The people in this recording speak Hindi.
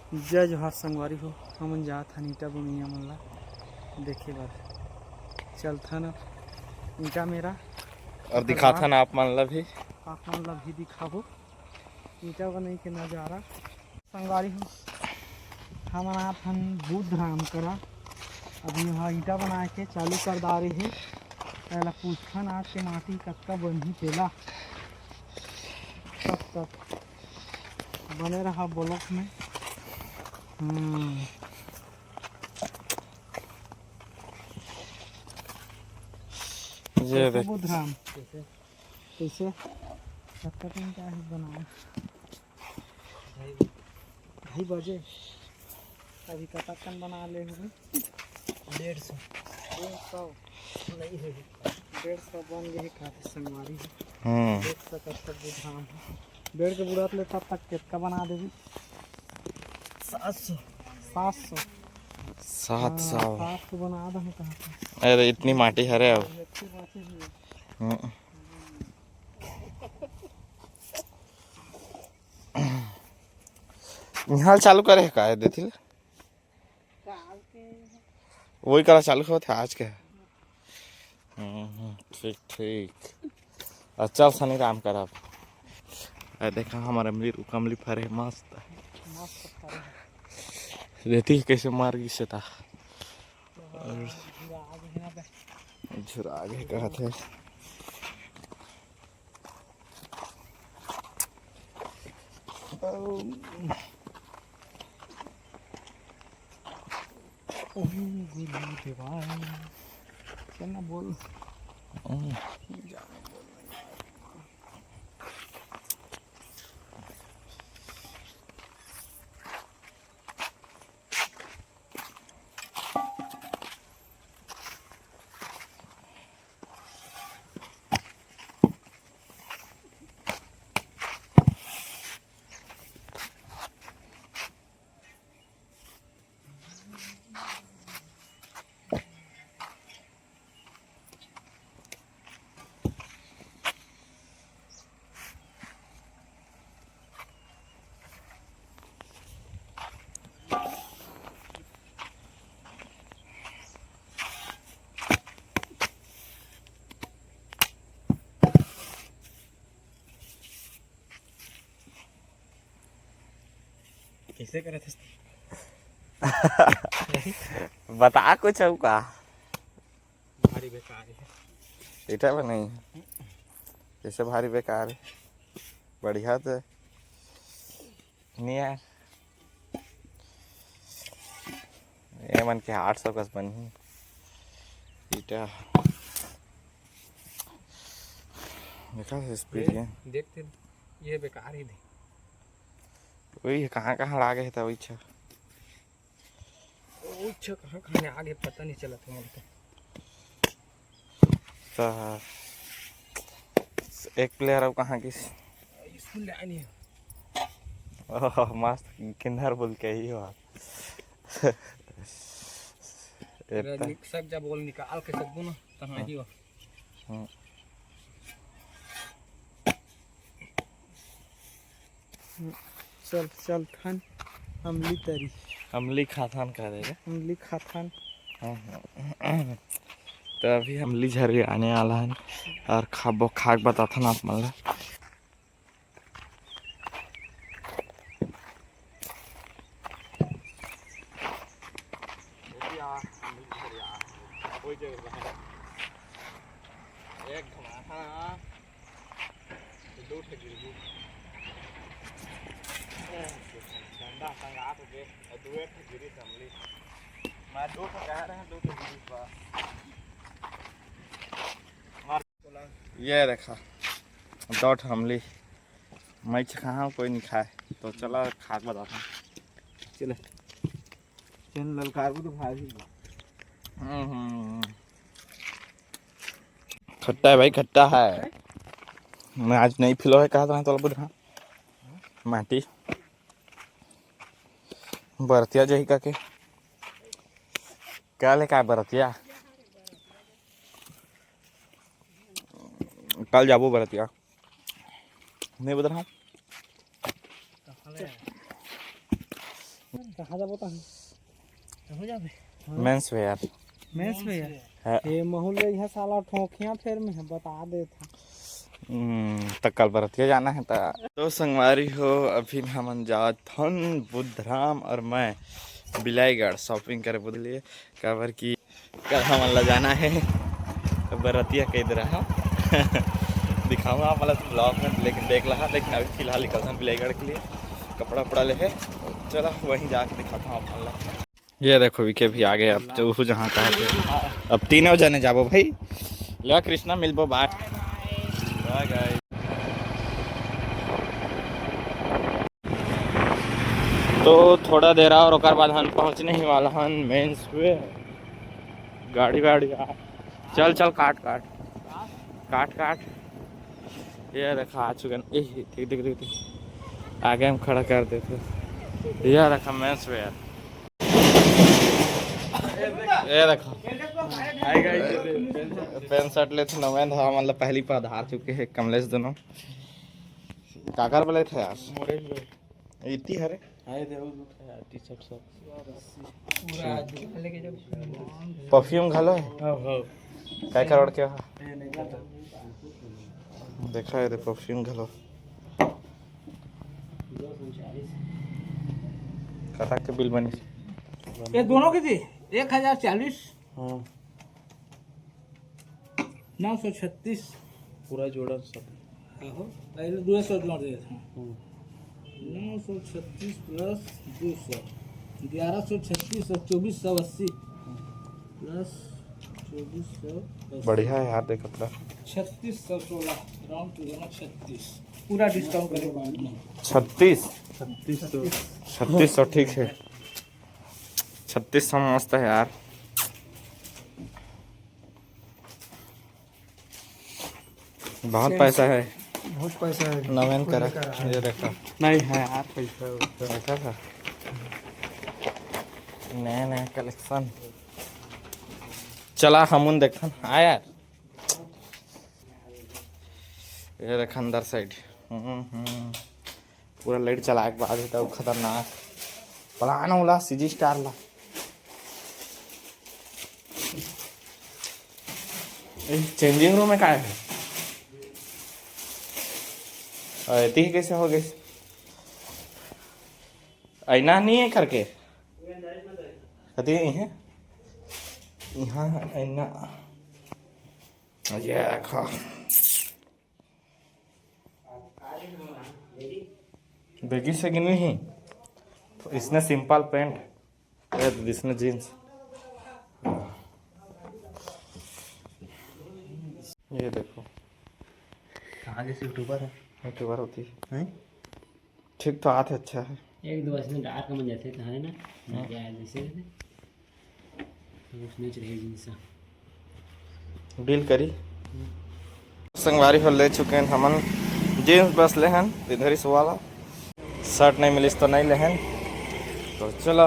जय जोहार संगवारी हो। हमन जात हन ईटा बुनिया मन ला देखे बर चलथन। ईटा मेरा और दिखाथा ना आप मन ला भी, आप मन ला भी दिखाबो ईटा बनाई के नज़ारा। संगवारी हो हमन आप हन बुद्ध राम करा। अभी वहाँ ईटा बना के चालू कर दारे है। पहला पूछन आज के माटी कतका बनही तेला तब तक बने रहा ब्लॉक में। ये देख बुद्ध राम कैसे कतका दिन का है बनाए 2:30 बजे। अभी कतकन बना ले हुए 150 नहीं है 150 बन गए काफी संगवारी है। 170 बुद्ध राम है। बेड़ के बुढ़ात ले तब तक कितना बना देवी 700 700 बना दे कहा। अरे इतनी माटी हरे अब निहाल चालू करे का है देथिल वही करा चालू होता आज के। ठीक ठीक अच्छा सनी काम करा। देखा हमारे अमली कमली फरे मस्त रहती कैसे मार गई से था झुरा आगे कहा थे। क्या बोल कैसे करे थे बता कुछ है का भारी बेकार है इटा में नहीं कैसे भारी बेकार है बढ़िया तो नहीं यार ये मन के 800 कस बनी इटा देखा स्पीड है देखते ये बेकार ही थी। वही कहाँ कहाँ लागे है तो वही छा कहाँ खाने आगे पता नहीं चला था मुझे तो एक प्लेयर अब कहाँ की स्कूल ले आनी है। ओह मस्त किन्नर बोल के ही हो सक जा बोल निकाल के सकबो ना तहाँ ही हो। चल चल खान अमली तरी अमली खाथान कह देगा अमली खाथान। तो अभी अमली झरी आने वाला है और खाबो खाक बताथा ना आप मतलब एक घमाथा दो ठगिरबू ठंडा संगा के दुए ठगिरी अमली मैं दो कह रहे हैं दो ठगिरी बा ये देखा दो अमली मैं कहाँ कोई नहीं खाए तो चला खाक बताता चले चल ललकार को तो भाई खट्टा है भाई खट्टा है। मैं आज नहीं फिलो है कहा था तो बुढ़ा माटी बरतिया जही का के क्या लेका बरतिया कल जाबो बरतिया नहीं बता रहा कहाँ जाबो ता हो जाबे मेंस वेयर मेंस में है। ये महू ले यह साला ठोकियां फिर में बता देता तो कल बरतिया जाना है तो संगवारी हो अभी हम जात हन बुद्धराम और मैं बिलाईगढ़ शॉपिंग करे बुध लिए काबर की कल हमन ला जाना है बरतिया कह दे रहा दिखाऊंगा मतलब ब्लॉग में, लेकिन देख रहा लेकिन अभी फिलहाल निकलता हूँ बिलाईगढ़ के लिए कपड़ा वपड़ा ले है। चलो वहीं जाके दिखाता हूँ अपन ला। ये देखो विके भी आ गए अब जो जहाँ कहा थे अब तीनों जने जाबो भाई ले कृष्णा मिलबो बाय बाय गाइस। तो थोड़ा देर और ओकर बाद हम पहुँचने ही वाला हन मेंस वे गाड़ी वाड़ी आ चल चल काट काट काट काट ये देखा आ चुके हैं ठीक दिख दिख आगे हम खड़ा कर देते ये रखा मेंस वेयर ये देखो पेन शर्ट ले थे नवें था मतलब पहली पर आधार चुके हैं कमलेश दोनों काकर बोले थे यार इतनी हरे टी शर्ट सब परफ्यूम घालो काय करोड़ के देखा है परफ्यूम घालो कटा के बिल बनी ये दोनों की थी 1040 936 पूरा जोड़ा सब पहले 200 जोड़ दिए थे 936 प्लस 200 1136 और 2480 प्लस 2400 बढ़िया है यार देख कपड़ा 3616 राउंड टू 36 पूरा डिस्काउंट करेगा 3600 ठीक है 3600 मस्त है यार। बहुत पैसा है नवेन करा ये देखा नहीं है यार पैसा देखा था नया नया कलेक्शन चला हम देखन आ यार ये देख अंदर साइड पूरा लाइट चला के बाद तो खतरनाक प्लान वाला सीजी स्टार ला चेंजिंग रूम में क्या है इतनी ही कैसे हो गई आईना नहीं है करके कती है यहाँ आईना ये देखो बेगी से गिनी ही तो इसने सिंपल पैंट इसने जीन्स ये देखो कहाँ जैसे यूट्यूबर है यूट्यूबर होती है ठीक तो आते अच्छा है एक दो वर्ष में डार्क में जाते थे है ना जैसे उसने चले जींस डील करी संगवारी हो ले चुके हैं हमन जीन्स बस ले हैं इधर ही वाला शर्ट नहीं मिली तो नहीं ले हैं तो चलो